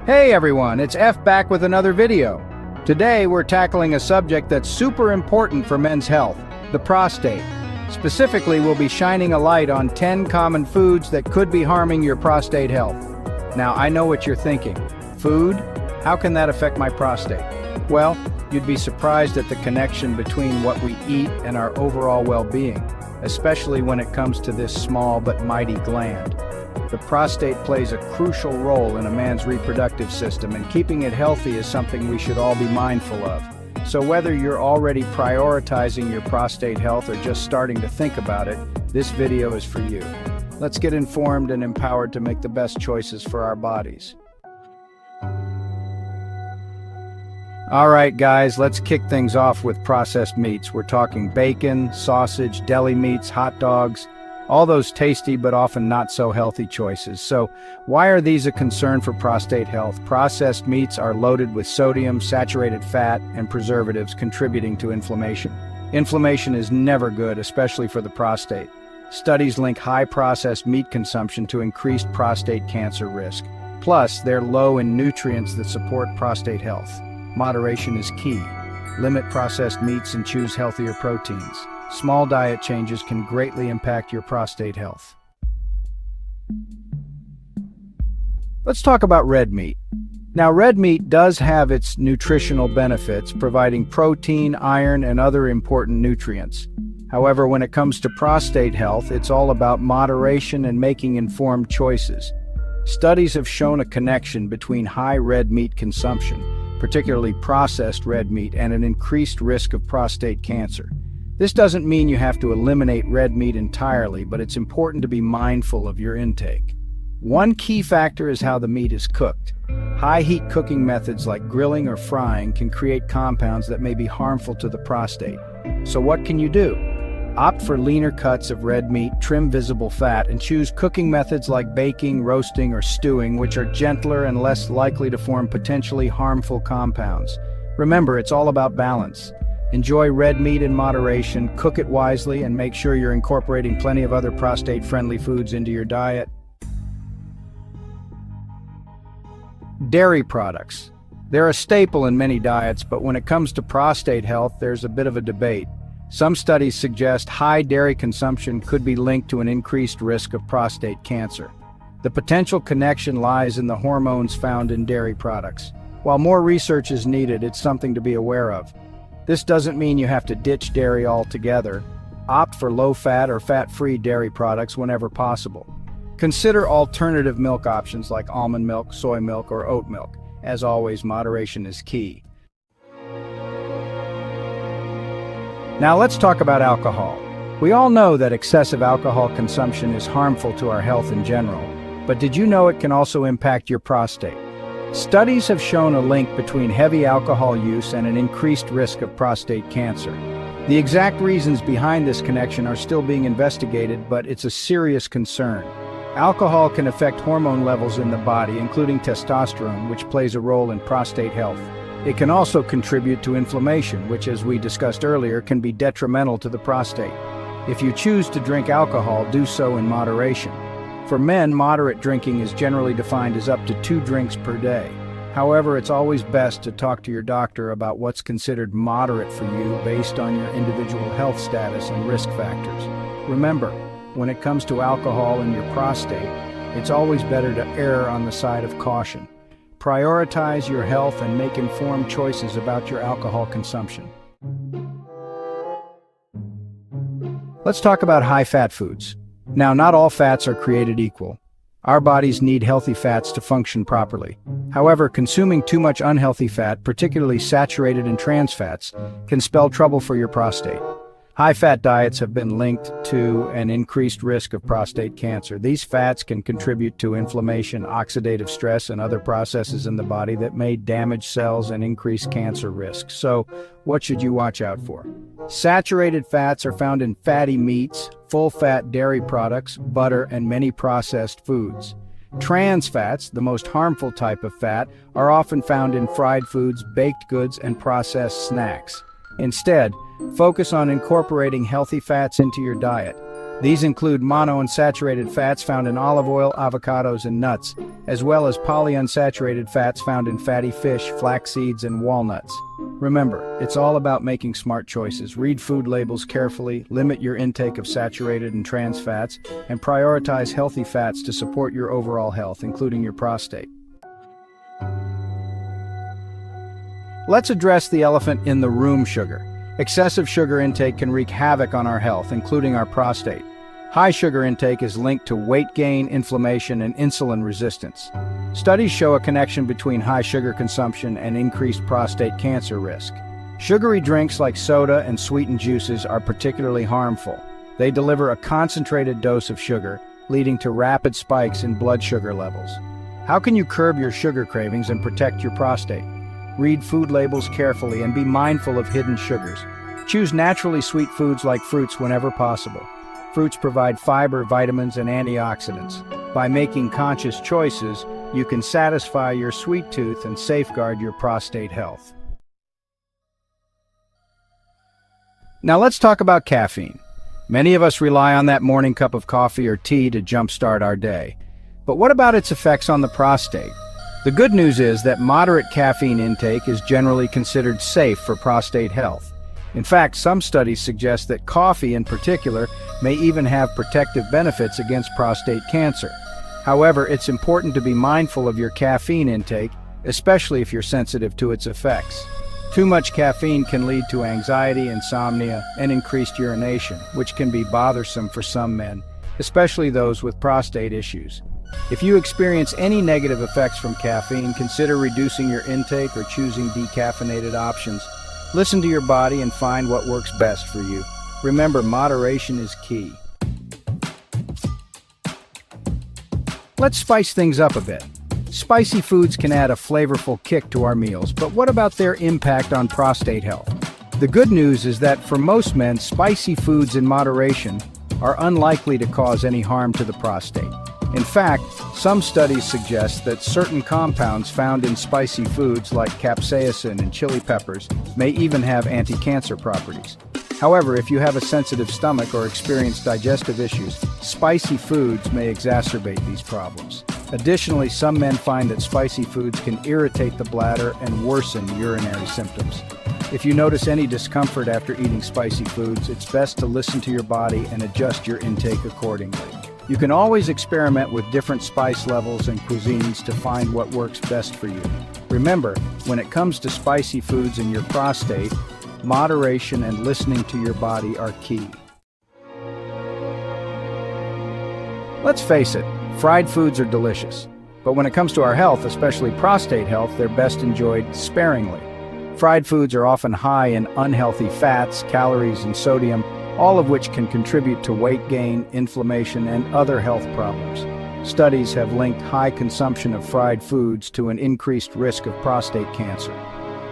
Hey everyone, it's F back with another video. Today we're tackling a subject that's super important for men's health, the prostate. Specifically, we'll be shining a light on 10 common foods that could be harming your prostate health. Now, I know what you're thinking. Food? How can that affect my prostate? Well, you'd be surprised at the connection between what we eat and our overall well-being, especially when it comes to this small but mighty gland. The prostate plays a crucial role in a man's reproductive system, and keeping it healthy is something we should all be mindful of. So whether you're already prioritizing your prostate health or just starting to think about it, this video is for you. Let's get informed and empowered to make the best choices for our bodies. All right, guys, let's kick things off with processed meats. We're talking bacon, sausage, deli meats, hot dogs, all those tasty but often not so healthy choices. So why are these a concern for prostate health? Processed meats are loaded with sodium, saturated fat, and preservatives, contributing to inflammation. Inflammation is never good, especially for the prostate. Studies link high processed meat consumption to increased prostate cancer risk. Plus, they're low in nutrients that support prostate health. Moderation is key. Limit processed meats and choose healthier proteins. Small diet changes can greatly impact your prostate health. Let's talk about red meat. Now, red meat does have its nutritional benefits, providing protein, iron, and other important nutrients. However, when it comes to prostate health, it's all about moderation and making informed choices. Studies have shown a connection between high red meat consumption, particularly processed red meat, and an increased risk of prostate cancer. This doesn't mean you have to eliminate red meat entirely, but it's important to be mindful of your intake. One key factor is how the meat is cooked. High-heat cooking methods like grilling or frying can create compounds that may be harmful to the prostate. So what can you do? Opt for leaner cuts of red meat, trim visible fat, and choose cooking methods like baking, roasting, or stewing, which are gentler and less likely to form potentially harmful compounds. Remember, it's all about balance. Enjoy red meat in moderation, cook it wisely, and make sure you're incorporating plenty of other prostate-friendly foods into your diet. Dairy products. They're a staple in many diets, but when it comes to prostate health, there's a bit of a debate. Some studies suggest high dairy consumption could be linked to an increased risk of prostate cancer. The potential connection lies in the hormones found in dairy products. While more research is needed, it's something to be aware of. This doesn't mean you have to ditch dairy altogether. Opt for low-fat or fat-free dairy products whenever possible. Consider alternative milk options like almond milk, soy milk, or oat milk. As always, moderation is key. Now let's talk about alcohol. We all know that excessive alcohol consumption is harmful to our health in general, but did you know it can also impact your prostate? Studies have shown a link between heavy alcohol use and an increased risk of prostate cancer. The exact reasons behind this connection are still being investigated, but it's a serious concern. Alcohol can affect hormone levels in the body, including testosterone, which plays a role in prostate health. It can also contribute to inflammation, which, as we discussed earlier, can be detrimental to the prostate. If you choose to drink alcohol, do so in moderation. For men, moderate drinking is generally defined as up to 2 drinks per day. However, it's always best to talk to your doctor about what's considered moderate for you based on your individual health status and risk factors. Remember, when it comes to alcohol and your prostate, it's always better to err on the side of caution. Prioritize your health and make informed choices about your alcohol consumption. Let's talk about high-fat foods. Now, not all fats are created equal. Our bodies need healthy fats to function properly. However, consuming too much unhealthy fat, particularly saturated and trans fats, can spell trouble for your prostate. High-fat diets have been linked to an increased risk of prostate cancer. These fats can contribute to inflammation, oxidative stress, and other processes in the body that may damage cells and increase cancer risk. So, what should you watch out for? Saturated fats are found in fatty meats, full-fat dairy products, butter, and many processed foods. Trans fats, the most harmful type of fat, are often found in fried foods, baked goods, and processed snacks. Instead, focus on incorporating healthy fats into your diet. These include monounsaturated fats found in olive oil, avocados, and nuts, as well as polyunsaturated fats found in fatty fish, flax seeds, and walnuts. Remember, it's all about making smart choices. Read food labels carefully, limit your intake of saturated and trans fats, and prioritize healthy fats to support your overall health, including your prostate. Let's address the elephant in the room: sugar. Excessive sugar intake can wreak havoc on our health, including our prostate. High sugar intake is linked to weight gain, inflammation, and insulin resistance. Studies show a connection between high sugar consumption and increased prostate cancer risk. Sugary drinks like soda and sweetened juices are particularly harmful. They deliver a concentrated dose of sugar, leading to rapid spikes in blood sugar levels. How can you curb your sugar cravings and protect your prostate? Read food labels carefully and be mindful of hidden sugars. Choose naturally sweet foods like fruits whenever possible. Fruits provide fiber, vitamins, and antioxidants. By making conscious choices, you can satisfy your sweet tooth and safeguard your prostate health. Now let's talk about caffeine. Many of us rely on that morning cup of coffee or tea to jumpstart our day. But what about its effects on the prostate? The good news is that moderate caffeine intake is generally considered safe for prostate health. In fact, some studies suggest that coffee in particular may even have protective benefits against prostate cancer. However, it's important to be mindful of your caffeine intake, especially if you're sensitive to its effects. Too much caffeine can lead to anxiety, insomnia, and increased urination, which can be bothersome for some men, especially those with prostate issues. If you experience any negative effects from caffeine, consider reducing your intake or choosing decaffeinated options. Listen to your body and find what works best for you. Remember, moderation is key. Let's spice things up a bit. Spicy foods can add a flavorful kick to our meals, but what about their impact on prostate health? The good news is that for most men, spicy foods in moderation are unlikely to cause any harm to the prostate. In fact, some studies suggest that certain compounds found in spicy foods like capsaicin and chili peppers may even have anti-cancer properties. However, if you have a sensitive stomach or experience digestive issues, spicy foods may exacerbate these problems. Additionally, some men find that spicy foods can irritate the bladder and worsen urinary symptoms. If you notice any discomfort after eating spicy foods, it's best to listen to your body and adjust your intake accordingly. You can always experiment with different spice levels and cuisines to find what works best for you. Remember, when it comes to spicy foods in your prostate, moderation and listening to your body are key. Let's face it, fried foods are delicious. But when it comes to our health, especially prostate health, they're best enjoyed sparingly. Fried foods are often high in unhealthy fats, calories, and sodium, all of which can contribute to weight gain, inflammation, and other health problems. Studies have linked high consumption of fried foods to an increased risk of prostate cancer.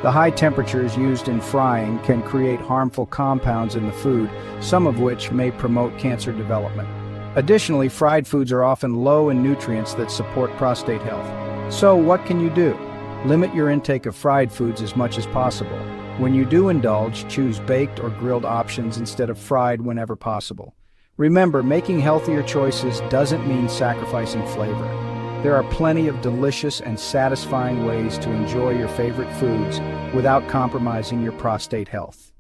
The high temperatures used in frying can create harmful compounds in the food, some of which may promote cancer development. Additionally, fried foods are often low in nutrients that support prostate health. So what can you do? Limit your intake of fried foods as much as possible. When you do indulge, choose baked or grilled options instead of fried whenever possible. Remember, making healthier choices doesn't mean sacrificing flavor. There are plenty of delicious and satisfying ways to enjoy your favorite foods without compromising your prostate health.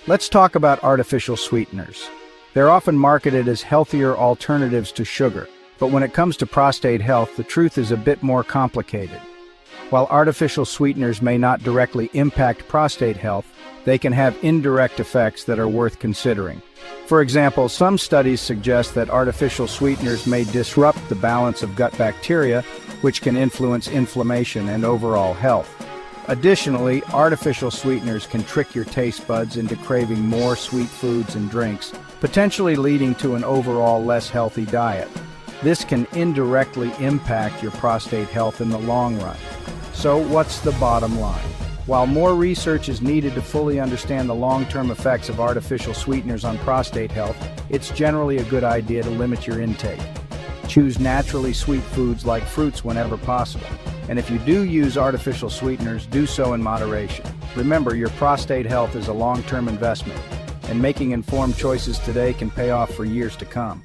Let's talk about artificial sweeteners. They're often marketed as healthier alternatives to sugar, but when it comes to prostate health, the truth is a bit more complicated. While artificial sweeteners may not directly impact prostate health, they can have indirect effects that are worth considering. For example, some studies suggest that artificial sweeteners may disrupt the balance of gut bacteria, which can influence inflammation and overall health. Additionally, artificial sweeteners can trick your taste buds into craving more sweet foods and drinks, potentially leading to an overall less healthy diet. This can indirectly impact your prostate health in the long run. So what's the bottom line? While more research is needed to fully understand the long-term effects of artificial sweeteners on prostate health, it's generally a good idea to limit your intake. Choose naturally sweet foods like fruits whenever possible. And if you do use artificial sweeteners, do so in moderation. Remember, your prostate health is a long-term investment, and making informed choices today can pay off for years to come.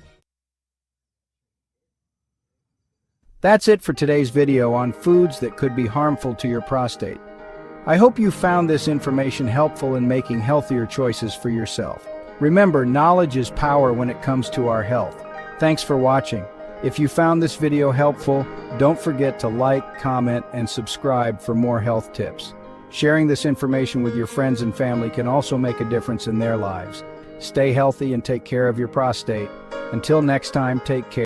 That's it for today's video on foods that could be harmful to your prostate. I hope you found this information helpful in making healthier choices for yourself. Remember, knowledge is power when it comes to our health. Thanks for watching. If you found this video helpful, don't forget to like, comment, and subscribe for more health tips. Sharing this information with your friends and family can also make a difference in their lives. Stay healthy and take care of your prostate. Until next time, take care.